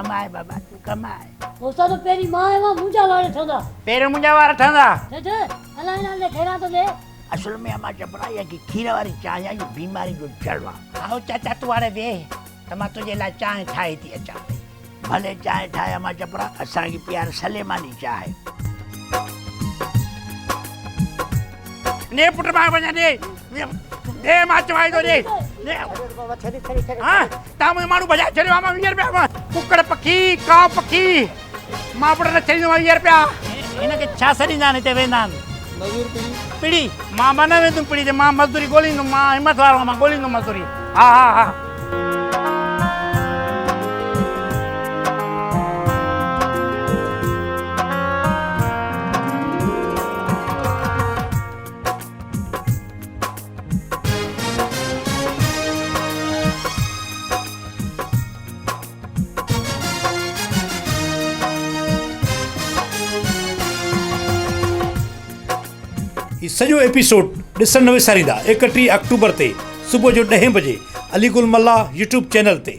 कमाए बाबा तू कमाए ओसा तो पेरी मां है वहां मुंजा वारे ठंदा पेर मुंजा वारा ठंदा दे अलाए ना ले खेरा तो दे असल में अमा चपड़ा की खीर वाली चाय है बीमारी जो जड़वा आओ चाचा तू वारे वे तमा तुझे ला चाय ठाई थी अचा भले चाय ठाए अमा चपड़ा असा की प्यार सलेमानी चाय ने पुट मां बजा दे मां चवाई दो दे बाबा छरी छरी छरी हां ता मुझे मारू बजा छरे मां 20 रुपया मां कुकड़ पखी काव पखी मां पुट ने छरी 20 रुपया इनके छा सरी जाने ते वेंदान मजदूर पीड़ी मां बना वे तुम पीड़ी मां मजदूरी गोली नो मां हिम्मत वारो मां गोली नो मजदूरी हां हां हां ही सॼो एपिसोड ॾिसण न विसारींदा 31 अक्टूबर ते सुबुह जो 10 बजे अलीगुल मल्ला यूट्यूब चैनल ते।